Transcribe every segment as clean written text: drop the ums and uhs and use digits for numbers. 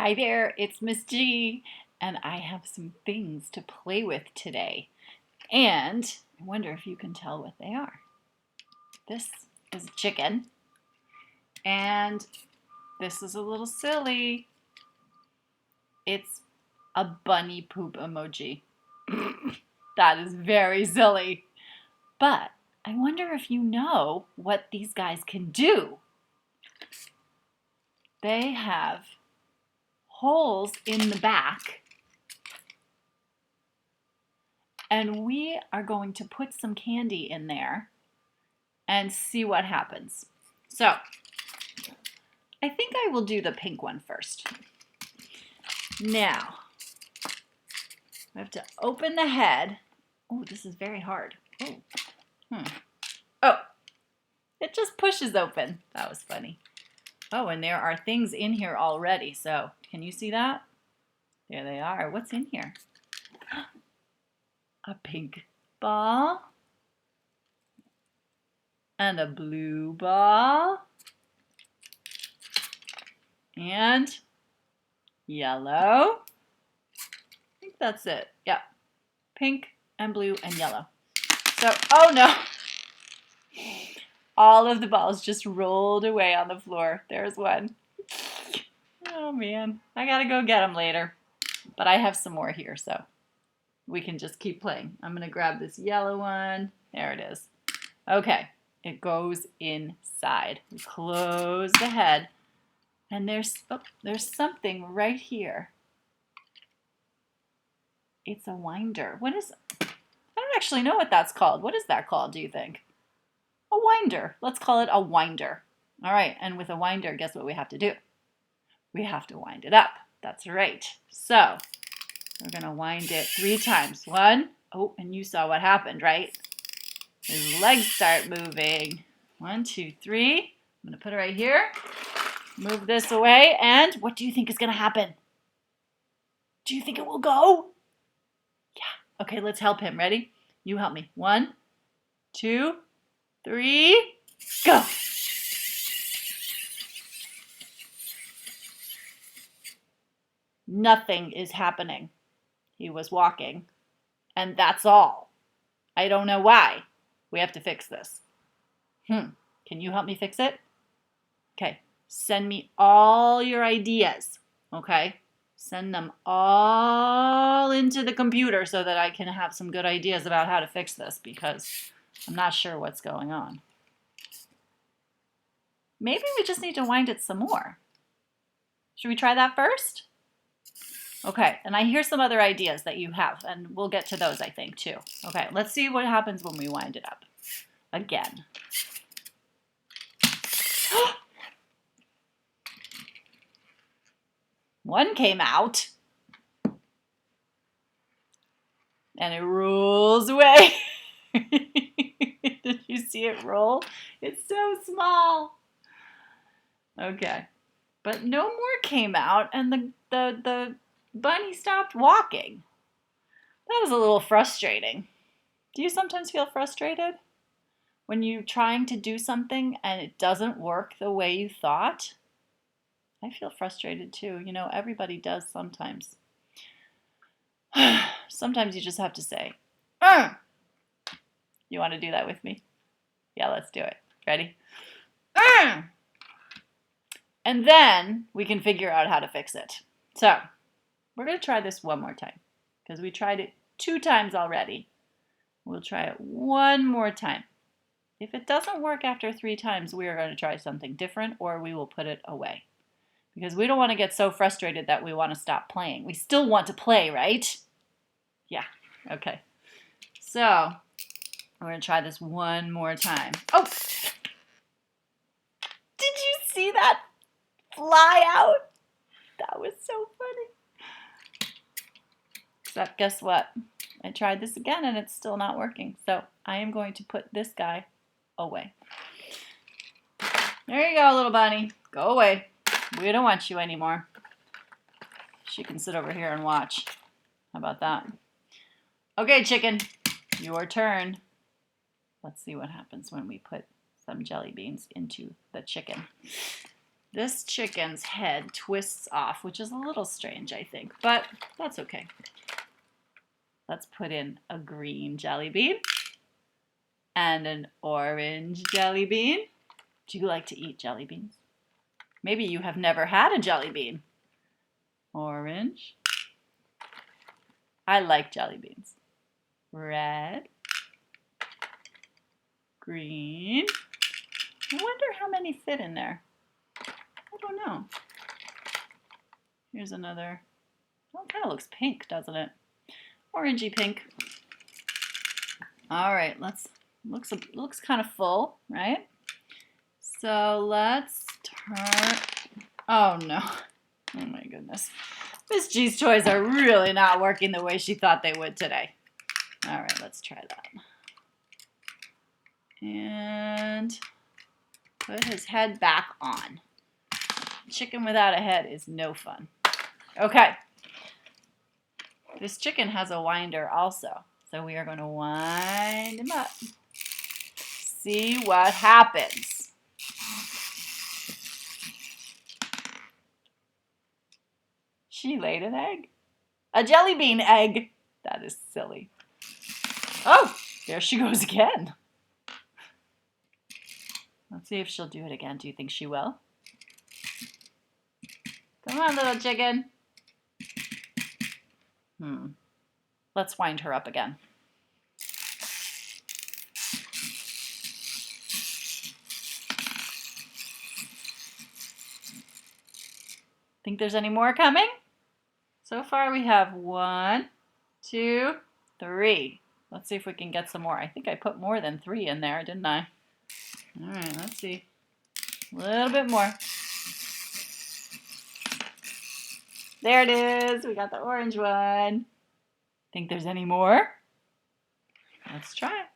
Hi there, it's Miss G, and I have some things to play with today. And I wonder if you can tell what they are. This is a chicken, and this is a little silly. It's a bunny poop emoji. That is very silly. But I wonder if you know what these guys can do. They have holes in the back. And we are going to put some candy in there and see what happens. So, I think I will do the pink one first. Now, I have to open the head. Oh, this is very hard. Oh, it just pushes open. That was funny. Oh, and there are things in here already. So, can you see that? There they are. What's in here? A pink ball. And a blue ball. And yellow. I think that's it. Yep. Pink and blue and yellow. So, oh no. All of the balls just rolled away on the floor. There's one. Oh man, I gotta go get them later. But I have some more here, so we can just keep playing. I'm gonna grab this yellow one. There it is. Okay, it goes inside. We close the head, and there's something right here. It's a winder. What is? I don't actually know what that's called. What is that called, do you think? A winder. Let's call it a winder. All right, and with a winder, guess what we have to do? We have to wind it up. That's right. So we're going to wind it 3 times. 1. Oh, and you saw what happened, right? His legs start moving. 1, 2, 3. I'm going to put it right here. Move this away. And what do you think is going to happen? Do you think it will go? Yeah. Okay, let's help him. Ready? You help me. 1, 2, 3, go. Nothing is happening. He was walking, and that's all. I don't know why. We have to fix this. Can you help me fix it? Okay, send me all your ideas, okay? Send them all into the computer so that I can have some good ideas about how to fix this because I'm not sure what's going on. Maybe we just need to wind it some more. Should we try that first? Okay, and I hear some other ideas that you have, and we'll get to those, I think, too. Okay, let's see what happens when we wind it up. Again. One came out. And it rolls away. Did you see it roll? It's so small. Okay. But no more came out, and the bunny stopped walking. That was a little frustrating. Do you sometimes feel frustrated when you're trying to do something and it doesn't work the way you thought? I feel frustrated too. You know, everybody does sometimes. Sometimes you just have to say, You want to do that with me? Yeah, let's do it. Ready? And then we can figure out how to fix it. So we're going to try this one more time because we tried it 2 times already. We'll try it one more time. If it doesn't work after 3 times, we are going to try something different or we will put it away. Because we don't want to get so frustrated that we want to stop playing. We still want to play, right? Yeah, okay. So we're going to try this one more time. Oh! Did you see that fly out? That was so funny. Except guess what? I tried this again and it's still not working. So I am going to put this guy away. There you go, little bunny. Go away. We don't want you anymore. She can sit over here and watch. How about that? Okay, chicken, your turn. Let's see what happens when we put some jelly beans into the chicken. This chicken's head twists off, which is a little strange, I think, but that's okay. Let's put in a green jelly bean and an orange jelly bean. Do you like to eat jelly beans? Maybe you have never had a jelly bean. Orange. I like jelly beans. Red. Green. I wonder how many fit in there. I don't know. Here's another. Oh, it kind of looks pink, doesn't it? Orangey pink. All right, looks kind of full, right? So let's turn. Oh no. Oh my goodness. Miss G's toys are really not working the way she thought they would today. All right, let's try that. And put his head back on. Chicken without a head is no fun. Okay. This chicken has a winder also. So we are going to wind him up. See what happens. She laid an egg. A jelly bean egg. That is silly. Oh, there she goes again. Let's see if she'll do it again. Do you think she will? Come on, little chicken. Let's wind her up again. Think there's any more coming? So far we have 1, 2, 3. Let's see if we can get some more. I think I put more than 3 in there, didn't I? All right, let's see. A little bit more. There it is. We got the orange one. Think there's any more? Let's try it.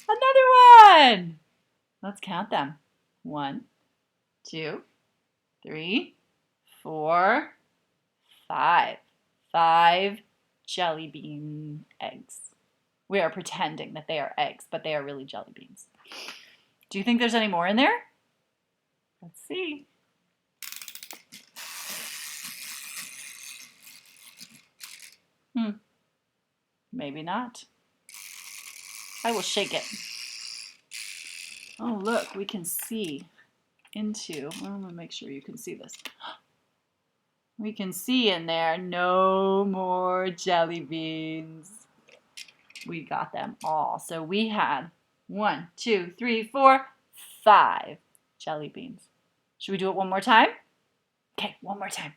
Another one. Let's count them. 1, 2, 3, 4, 5. 5 jelly bean eggs. We are pretending that they are eggs, but they are really jelly beans. Do you think there's any more in there? Let's see. Maybe not. I will shake it. Oh, look, we can see into, I'm going to make sure you can see this. We can see in there, no more jelly beans. We got them all. So we had 1, 2, 3, 4, 5 jelly beans. Should we do it one more time? Okay, one more time.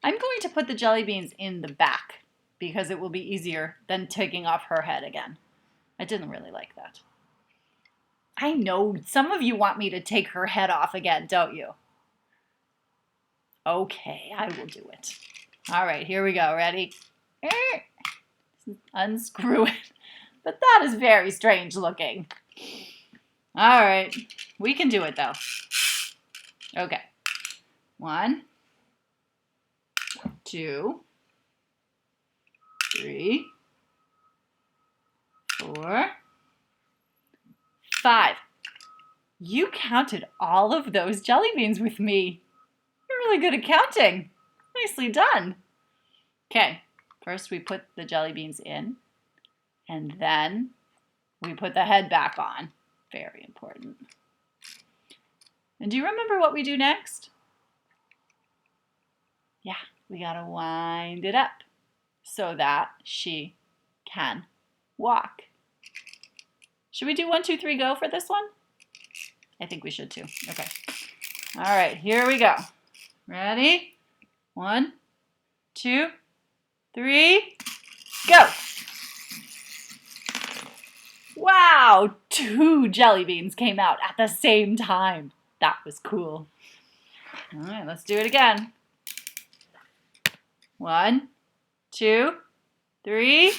I'm going to put the jelly beans in the back because it will be easier than taking off her head again. I didn't really like that. I know some of you want me to take her head off again, don't you? Okay, I will do it. All right, here we go. Ready? Unscrew it. But that is very strange looking. All right, we can do it though. Okay. 1, 2, 3, 4, 5. You counted all of those jelly beans with me. You're really good at counting. Nicely done. Okay, first we put the jelly beans in, and then we put the head back on. Very important. And do you remember what we do next? Yeah, we gotta wind it up so that she can walk. Should we do 1, 2, 3, go for this one? I think we should too. Okay. All right, here we go. Ready? 1, 2, 3, go. Wow, 2 jelly beans came out at the same time. That was cool. All right, let's do it again. 1, 2, 3,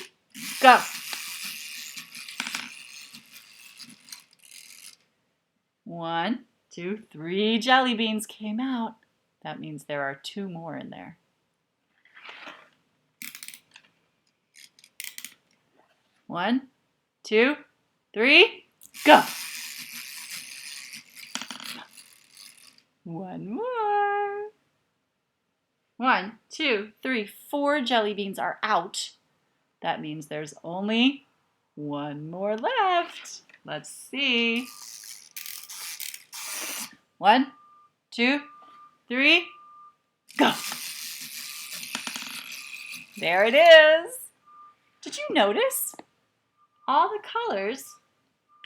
go. 1, 2, 3 jelly beans came out. That means there are 2 more in there. 1, 2, 3, go. One more. 1, 2, 3, 4 jelly beans are out. That means there's only one more left. Let's see. 1, 2, 3, go. There it is. Did you notice? All the colors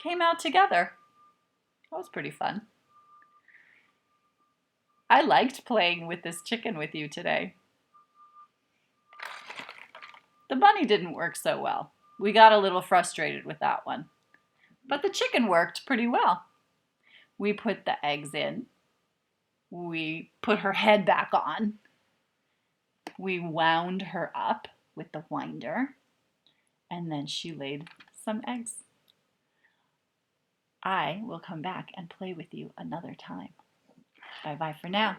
came out together. That was pretty fun. I liked playing with this chicken with you today. The bunny didn't work so well. We got a little frustrated with that one. But the chicken worked pretty well. We put the eggs in. We put her head back on. We wound her up with the winder. And then she laid some eggs. I will come back and play with you another time. Bye-bye for now.